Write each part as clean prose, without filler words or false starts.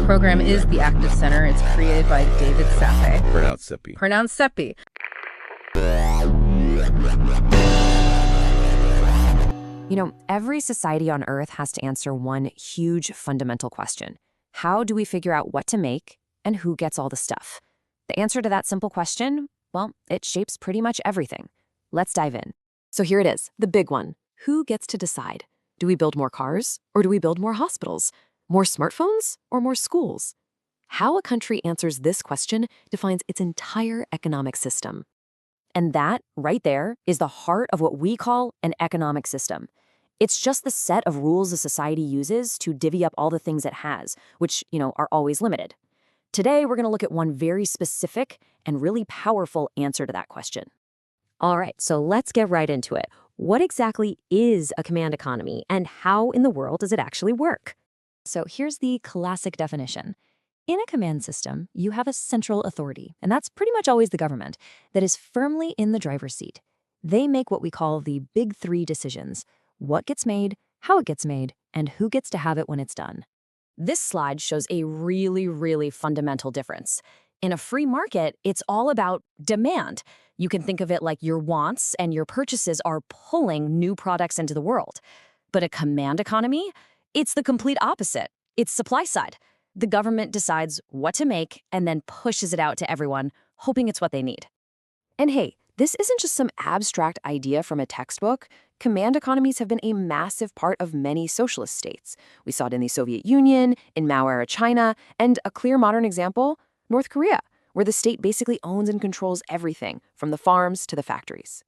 program is the active center. It's created by David Sappe. Pronounced Seppi. Pronounced Seppi. You know, every society on Earth has to answer one huge fundamental question. How do we figure out what to make and who gets all the stuff? The answer to that simple question, well, it shapes pretty much everything. Let's dive in. So here it is, the big one. Who gets to decide? Do we build more cars or do we build more hospitals? More smartphones or more schools? How a country answers this question defines its entire economic system. And that, right there, is the heart of what we call an economic system. It's just the set of rules a society uses to divvy up all the things it has, which, are always limited. Today, we're going to look at one very specific and really powerful answer to that question. All right, so let's get right into it. What exactly is a command economy, and how in the world does it actually work? So here's the classic definition. In a command system, you have a central authority, and that's pretty much always the government, that is firmly in the driver's seat. They make what we call the big three decisions: what gets made, how it gets made, and who gets to have it when it's done. This slide shows a really, really fundamental difference. In a free market, it's all about demand. You can think of it like your wants and your purchases are pulling new products into the world. But a command economy, it's the complete opposite. It's supply side. The government decides what to make and then pushes it out to everyone, hoping it's what they need. And hey, this isn't just some abstract idea from a textbook. Command economies have been a massive part of many socialist states. We saw it in the Soviet Union, in Mao-era China, and a clear modern example, North Korea, where the state basically owns and controls everything, from the farms to the factories.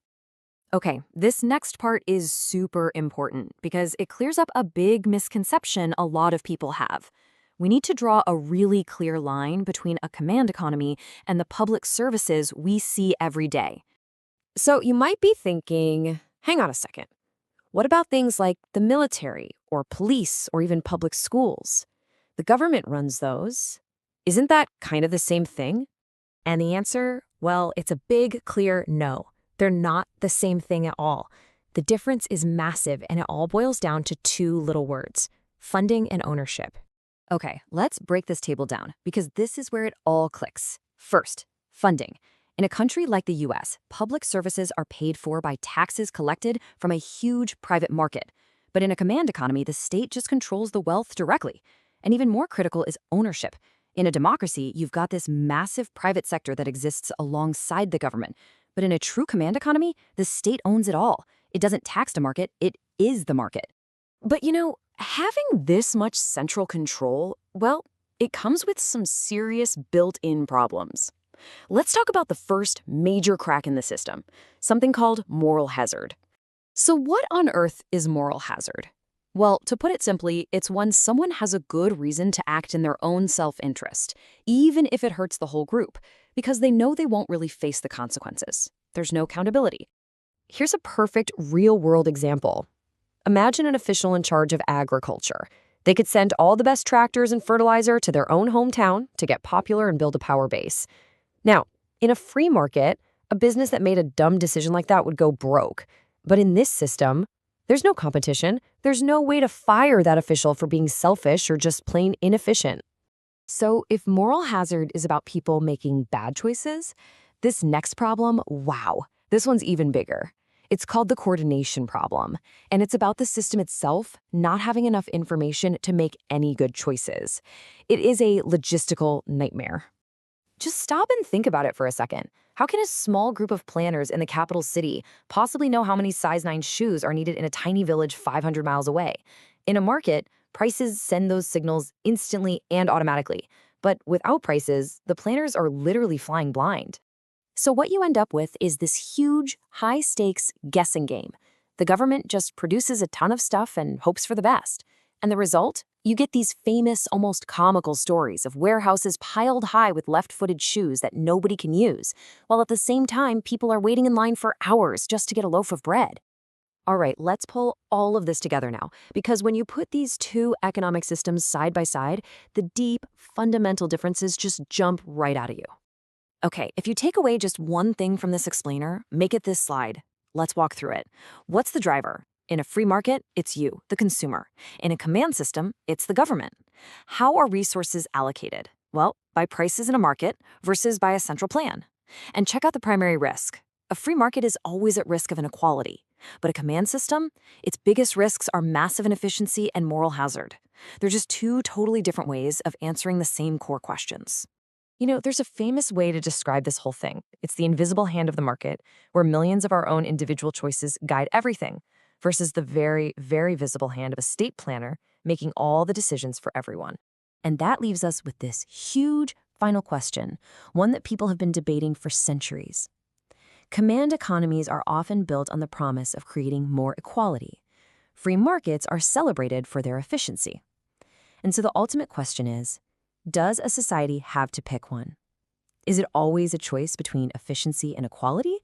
Okay, this next part is super important because it clears up a big misconception a lot of people have. We need to draw a really clear line between a command economy and the public services we see every day. So you might be thinking, hang on a second. What about things like the military or police or even public schools? The government runs those. Isn't that kind of the same thing? And the answer, well, it's a big, clear no. They're not the same thing at all. The difference is massive, and it all boils down to two little words: funding and ownership. Okay, let's break this table down, because this is where it all clicks. First, funding. In a country like the US, public services are paid for by taxes collected from a huge private market. But in a command economy, the state just controls the wealth directly. And even more critical is ownership. In a democracy, you've got this massive private sector that exists alongside the government. But in a true command economy, the state owns it all. It doesn't tax the market, it is the market. But having this much central control, well, it comes with some serious built-in problems. Let's talk about the first major crack in the system, something called moral hazard. So what on earth is moral hazard? Well, to put it simply, it's when someone has a good reason to act in their own self-interest, even if it hurts the whole group, because they know they won't really face the consequences. There's no accountability. Here's a perfect real-world example. Imagine an official in charge of agriculture. They could send all the best tractors and fertilizer to their own hometown to get popular and build a power base. Now, in a free market, a business that made a dumb decision like that would go broke. But in this system, there's no competition. There's no way to fire that official for being selfish or just plain inefficient. So if moral hazard is about people making bad choices, this next problem, wow, this one's even bigger. It's called the coordination problem, and it's about the system itself not having enough information to make any good choices. It is a logistical nightmare. Just stop and think about it for a second. How can a small group of planners in the capital city possibly know how many size 9 shoes are needed in a tiny village 500 miles away? In a market, prices send those signals instantly and automatically. But without prices, the planners are literally flying blind. So what you end up with is this huge, high-stakes guessing game. The government just produces a ton of stuff and hopes for the best. And the result? You get these famous, almost comical stories of warehouses piled high with left-footed shoes that nobody can use, while at the same time, people are waiting in line for hours just to get a loaf of bread. All right, let's pull all of this together now, because when you put these two economic systems side by side, the deep, fundamental differences just jump right out of you. Okay, if you take away just one thing from this explainer, make it this slide. Let's walk through it. What's the driver? In a free market, it's you, the consumer. In a command system, it's the government. How are resources allocated? Well, by prices in a market versus by a central plan. And check out the primary risk. A free market is always at risk of inequality. But a command system, its biggest risks are massive inefficiency and moral hazard. They're just two totally different ways of answering the same core questions. There's a famous way to describe this whole thing. It's the invisible hand of the market, where millions of our own individual choices guide everything, versus the very, very visible hand of a state planner making all the decisions for everyone. And that leaves us with this huge final question, one that people have been debating for centuries. Command economies are often built on the promise of creating more equality. Free markets are celebrated for their efficiency. And so the ultimate question is, does a society have to pick one? Is it always a choice between efficiency and equality?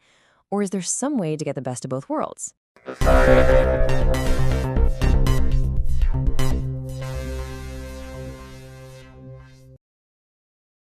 Or is there some way to get the best of both worlds?